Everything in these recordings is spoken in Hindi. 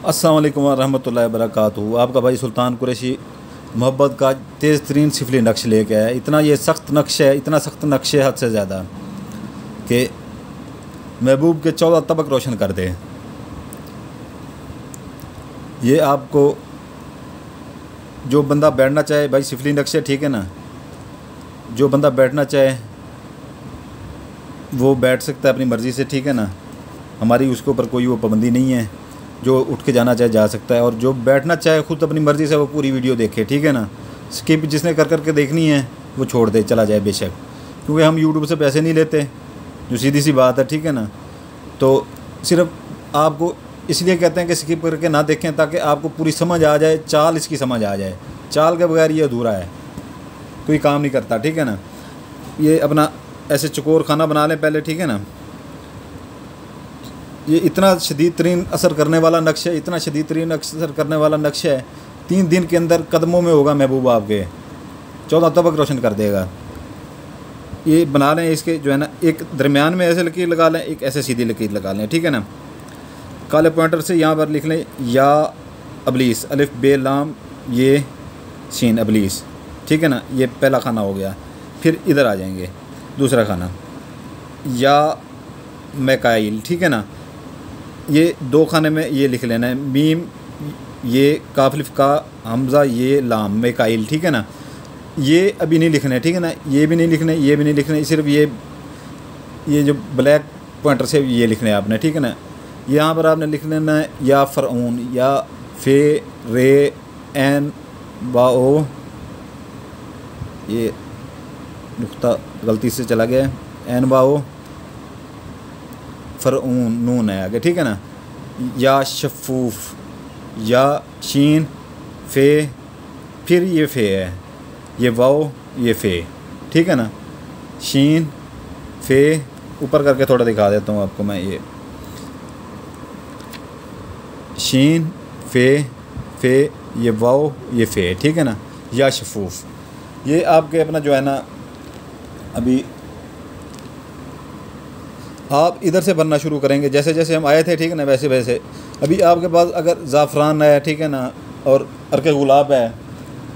अस्सलाम वालेकुम रहमतुल्लाहि वबरकातुहू। आपका भाई सुल्तान कुरैशी मोहब्बत का तेज़ तरीन सिफली नक्श लेके आया। इतना ये सख्त नक्श है, इतना सख्त नक्श है हद से ज़्यादा कि महबूब के 14 तबक रोशन कर दे। ये आपको जो बंदा बैठना चाहे, भाई सिफली नक्श है, ठीक है ना, जो बंदा बैठना चाहे वो बैठ सकता है अपनी मर्ज़ी से, ठीक है ना। हमारी उसके ऊपर कोई वो पाबंदी नहीं है। जो उठ के जाना चाहे जा सकता है, और जो बैठना चाहे ख़ुद अपनी मर्ज़ी से वो पूरी वीडियो देखे, ठीक है ना। स्किप जिसने कर के देखनी है वो छोड़ दे, चला जाए बेशक, क्योंकि हम यूट्यूब से पैसे नहीं लेते, जो सीधी सी बात है, ठीक है ना। तो सिर्फ आपको इसलिए कहते हैं कि स्किप करके ना देखें ताकि आपको पूरी समझ आ जाए, चाल इसकी समझ आ जाए। चाल के बगैर ये अधूरा है, कोई काम नहीं करता, ठीक है ना। ये अपना ऐसे चकोर खाना बना लें पहले, ठीक है ना। ये इतना शदीद तरीन असर करने वाला नक्श है, इतना शदीद तरीन असर करने वाला नक्श है। 3 दिन के अंदर कदमों में होगा महबूब आपके, 14 तबक रोशन कर देगा। ये बना लें, इसके जो है ना, एक दरमियान में ऐसे लकीर लगा लें, एक ऐसे सीधी लकीर लगा लें, ठीक है ना। काले पॉइंटर से यहाँ पर लिख लें या अबलीस, अलिफ बे लाम ये शीन अबलीस, ठीक है ना। ये पहला खाना हो गया। फिर इधर आ जाएंगे, दूसरा खाना या मैकाइल, ठीक है ना। ये 2 खाने में ये लिख लेना है, मीम ये काफलिफ का हमज़ा ये लाम मैकाइल, ठीक है ना। ये अभी नहीं लिखना है, ठीक है ना। ये भी नहीं लिखना है, ये भी नहीं लिखना है, सिर्फ ये जो ब्लैक पॉइंटर से ये लिखना है आपने, ठीक है ना। यहाँ पर आपने लिख लेना है या फ़रऊन, या फे रे एन बाओ, ये नुक्ता गलती से चला गया, एन बाओ फ़रऊन नून है आगे, ठीक है ना। या शफूफ, या शीन फ़े, फिर ये फ़े है, ये वाओ ये फ़े, ठीक है ना। शीन फ़े, ऊपर करके थोड़ा दिखा देता हूँ आपको मैं। ये शीन फ़े फ़े, ये वाओ ये फ़े, ठीक है ना। या शफूफ, ये आपके अपना जो है ना, अभी आप इधर से बनना शुरू करेंगे, जैसे जैसे हम आए थे, ठीक है ना, वैसे वैसे। अभी आपके पास अगर ज़ाफ़रान है, ठीक है ना, और अर्क गुलाब है,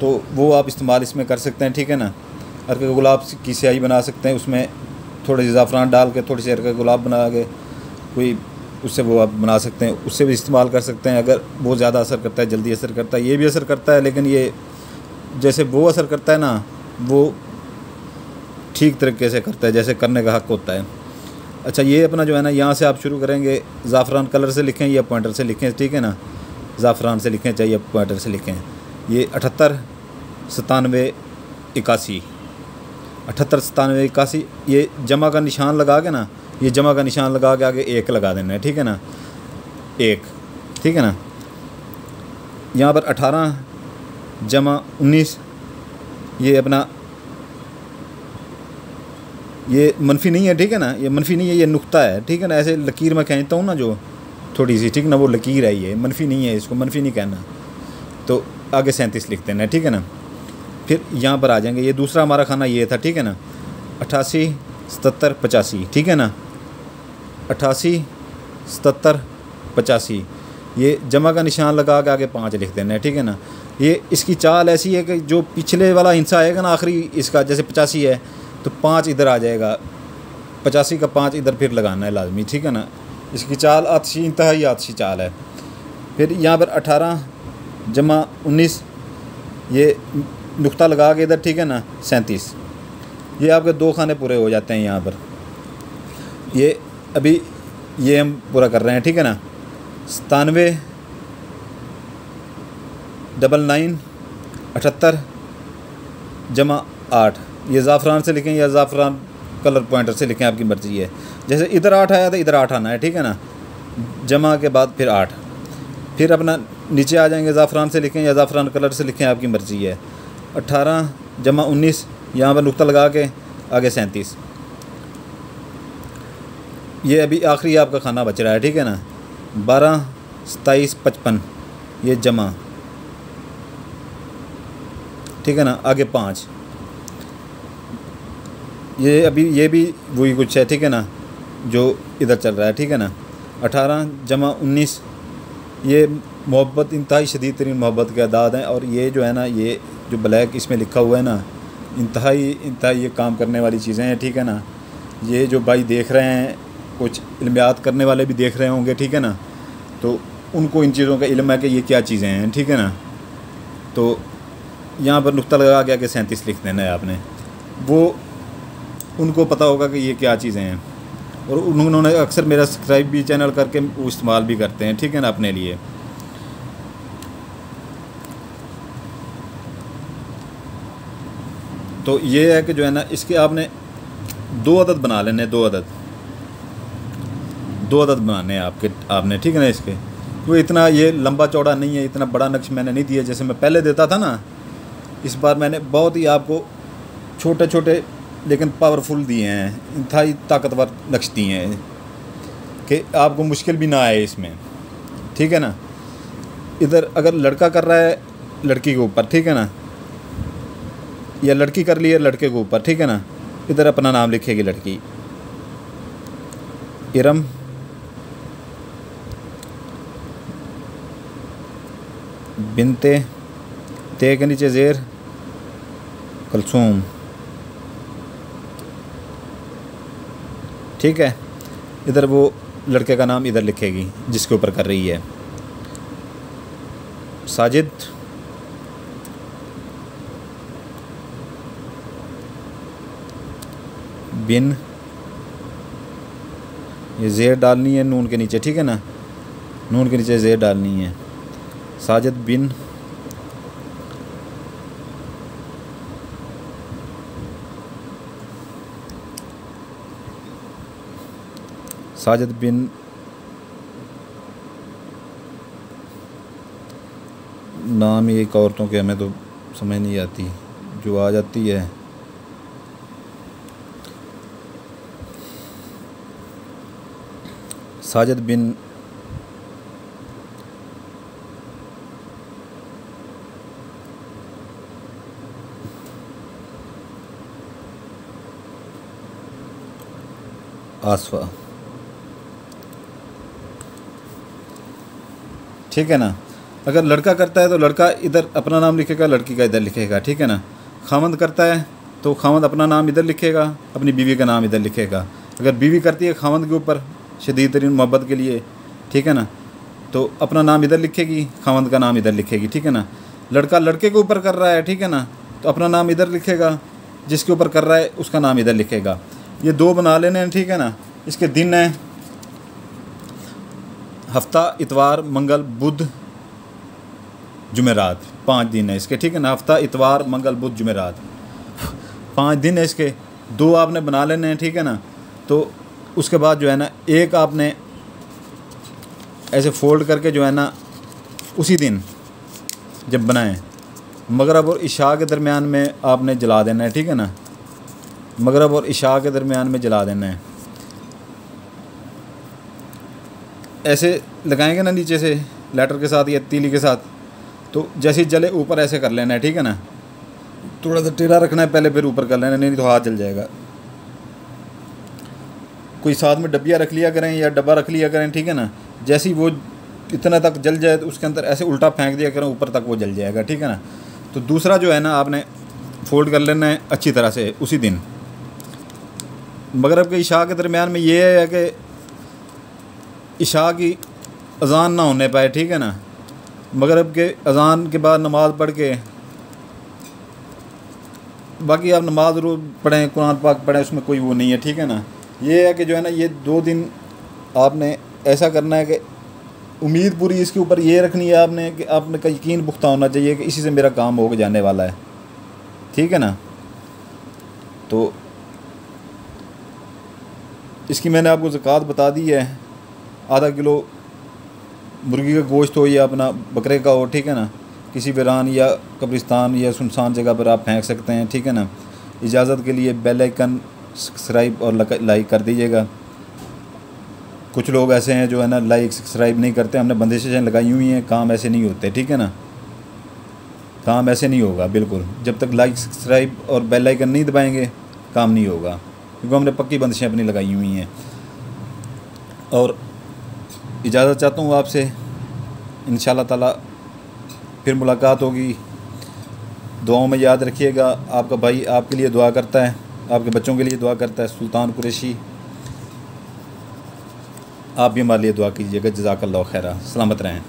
तो वो आप इस्तेमाल इसमें कर सकते हैं, ठीक है ना। अर्क गुलाब की स्याही बना सकते हैं, उसमें थोड़ी सी ज़ाफ़रान डाल के थोड़ी सी अर्क गुलाब बना के कोई उससे वो आप बना सकते हैं, उससे भी इस्तेमाल कर सकते हैं। अगर वो ज़्यादा असर करता है, जल्दी असर करता है, ये भी असर करता है, लेकिन ये जैसे वो असर करता है ना, वो ठीक तरीके से करता है, जैसे करने का हक़ होता है। अच्छा, ये अपना जो है ना, यहाँ से आप शुरू करेंगे। ज़ाफ़रान कलर से लिखें या पॉइंटर से लिखें, ठीक है ना। ज़ाफ़रान से लिखें चाहे पॉइंटर से लिखें। ये 78 97 81, 78 97 81, ये जमा का निशान लगा के ना, ये जमा का निशान लगा के आगे 1 लगा देना है, ठीक है ना। 1, ठीक है ना। यहाँ पर 18 जमा 19, ये अपना ये मनफी नहीं है, ठीक है ना। ये मनफी नहीं है, ये नुक्ता है, ठीक है ना। ऐसे लकीर में खींचता हूँ ना जो थोड़ी सी, ठीक ना, वो लकीर है, ये मनफी नहीं है, इसको मनफी नहीं कहना। तो आगे 37 लिखते हैं, ठीक है ना। फिर यहाँ पर आ जाएंगे, ये दूसरा हमारा खाना ये था, ठीक है ना। 88 77 85, ठीक है ना। 88 77 85, ये जमा का निशान लगा के आगे 5 लिख देना है, ठीक है ना। ये इसकी चाल ऐसी है कि जो पिछले वाला हिस्सा आएगा ना आखिरी इसका, जैसे 85 है तो 5 इधर आ जाएगा, 85 का 5 इधर फिर लगाना है लाजमी, ठीक है ना। इसकी चाल आतशी, इंतहाई आतशी चाल है। फिर यहाँ पर 18 जमा 19, ये नुक्ता लगा के इधर, ठीक है ना, 37, ये आपके 2 खाने पूरे हो जाते हैं यहाँ पर। ये अभी ये हम पूरा कर रहे हैं, ठीक है ना। 97 99 78 जमा 8, ये ज़ाफ़रान से लिखें या ज़ाफ़रान कलर पॉइंटर से लिखें, आपकी मर्ज़ी है। जैसे इधर 8 आया तो इधर 8 आना है, ठीक है ना। जमा के बाद फिर 8, फिर अपना नीचे आ जाएंगे, ज़ाफ़रान से लिखें या ज़ाफ़रान कलर से लिखें, आपकी मर्ज़ी है। 18 जमा 19, यहाँ पर नुक्ता लगा के आगे 37, ये अभी आखिरी आपका खाना बच रहा है, ठीक है ना। 12 27 55, ये जमा, ठीक है ना, आगे 5, ये अभी ये भी वही कुछ है, ठीक है ना, जो इधर चल रहा है, ठीक है ना। 18 जमा 19, ये मोहब्बत इंतहाई शदीद तरीन मोहब्बत के अदाद हैं। और ये जो है ना, ये जो ब्लैक इसमें लिखा हुआ है ना, इंतहाई ये काम करने वाली चीज़ें हैं, ठीक है ना। ये जो भाई देख रहे हैं, कुछ इल्मियात करने वाले भी देख रहे होंगे, ठीक है ना, तो उनको इन चीज़ों का इल्म है कि ये क्या चीज़ें हैं, ठीक है ना। तो यहाँ पर नुक्ता लगा गया कि 37 लिख देना है आपने, वो उनको पता होगा कि ये क्या चीज़ें हैं। और उन्होंने अक्सर मेरा सब्सक्राइब भी चैनल करके वो इस्तेमाल भी करते हैं, ठीक है ना, अपने लिए। तो ये है कि जो है ना, इसके आपने 2 अदद बना लेने, 2 अदद बनाने हैं आपने, ठीक है ना। इसके वो इतना ये लंबा चौड़ा नहीं है, इतना बड़ा नक्श मैंने नहीं दिया जैसे मैं पहले देता था ना। इस बार मैंने बहुत ही आपको छोटे छोटे लेकिन पावरफुल दिए हैं, इंतहाई ताकतवर नक्श दिए हैं कि आपको मुश्किल भी ना आए इसमें, ठीक है ना। इधर अगर लड़का कर रहा है लड़की के ऊपर, ठीक है ना, या लड़की कर ली है लड़के के ऊपर, ठीक है ना, इधर अपना नाम लिखेगी लड़की, इरम बिनते, ते के नीचे ज़ेर कलसूम, ठीक है। इधर वो लड़के का नाम इधर लिखेगी जिसके ऊपर कर रही है, साजिद बिन, ये ज़ेर डालनी है नून के नीचे, ठीक है ना, नून के नीचे ज़ेर डालनी है, साजिद बिन नाम ये एक औरतों के हमें तो समझ नहीं आती, जो आ जाती है साजिद बिन आसफा, ठीक है ना। अगर लड़का करता है तो लड़का इधर अपना नाम लिखेगा, लड़की का इधर लिखेगा, ठीक है ना। खामद करता है तो खामद अपना नाम इधर लिखेगा, अपनी बीवी का नाम इधर लिखेगा। अगर बीवी करती है खामद के ऊपर शदीद तरीन मोहब्बत के लिए, ठीक है ना, तो अपना नाम इधर लिखेगी, खामद का नाम इधर लिखेगी, ठीक है ना। लड़का लड़के के ऊपर कर रहा है, ठीक है ना, तो अपना नाम इधर लिखेगा, जिसके ऊपर कर रहा है उसका नाम इधर लिखेगा। ये 2 बना लेने हैं, ठीक है ना। इसके दिन हैं हफ्ता, इतवार, मंगल, बुध, जुमेरात, 5 दिन है इसके, ठीक है ना। हफ्ता, इतवार, मंगल, बुध, जुमेरात, 5 दिन है इसके। 2 आपने बना लेने हैं, ठीक है ना। तो उसके बाद जो है ना, एक आपने ऐसे फोल्ड करके जो है ना, उसी दिन जब बनाएं, मगरब और इशा के दरमियान में आपने जला देना है, ठीक है ना। मगरब और इशा के दरमियान में जला देना है। ऐसे लगाएंगे ना नीचे से लेटर के साथ या तीली के साथ, तो जैसे ही जले ऊपर ऐसे कर लेना है, ठीक है ना। थोड़ा सा टेढ़ा रखना है पहले, फिर ऊपर कर लेना, नहीं तो हाथ जल जाएगा। कोई साथ में डब्बिया रख लिया करें या डब्बा रख लिया करें, ठीक है ना। जैसे ही वो इतना तक जल जाए तो उसके अंदर ऐसे उल्टा फेंक दिया करें, ऊपर तक वो जल जाएगा, ठीक है ना। तो दूसरा जो है ना, आपने फोल्ड कर लेना है अच्छी तरह से उसी दिन। मगरब के इशा के दरमियान में ये है कि इशा की अज़ान ना होने पाए, ठीक है ना। मगरब के अज़ान के बाद नमाज़ पढ़ के, बाकी आप नमाज रोज़ पढ़ें, कुरान पाक पढ़ें, उसमें कोई वो नहीं है, ठीक है ना। ये है कि जो है ना, ये 2 दिन आपने ऐसा करना है कि उम्मीद पूरी इसके ऊपर ये रखनी है आपने कि आपने का यकीन पुख्ता होना चाहिए कि इसी से मेरा काम हो जाने वाला है, ठीक है ना। तो इसकी मैंने आपको ज़कात बता दी है। आधा किलो मुर्गी का गोश्त हो या अपना बकरे का हो, ठीक है ना। किसी वीरान या कब्रिस्तान या सुनसान जगह पर आप फेंक सकते हैं, ठीक है ना। इजाज़त के लिए बेल आइकन, सब्सक्राइब और लाइक कर दीजिएगा। कुछ लोग ऐसे हैं जो है ना लाइक सब्सक्राइब नहीं करते। हमने बंदिशें लगाई हुई हैं, काम ऐसे नहीं होते, ठीक है ना। काम ऐसे नहीं होगा बिल्कुल, जब तक लाइक सब्सक्राइब और बेल आइकन नहीं दबाएंगे काम नहीं होगा, क्योंकि हमने पक्की बंदिशें अपनी लगाई हुई हैं। और इजाज़त चाहता हूँ आपसे, इंशाल्लाह ताला फिर मुलाकात होगी। दुआओं में याद रखिएगा। आपका भाई आपके लिए दुआ करता है, आपके बच्चों के लिए दुआ करता है। सुल्तान कुरैशी, आप भी हमारे लिए दुआ कीजिएगा। जज़ाकल्लाहु खैरा। सलामत रहें।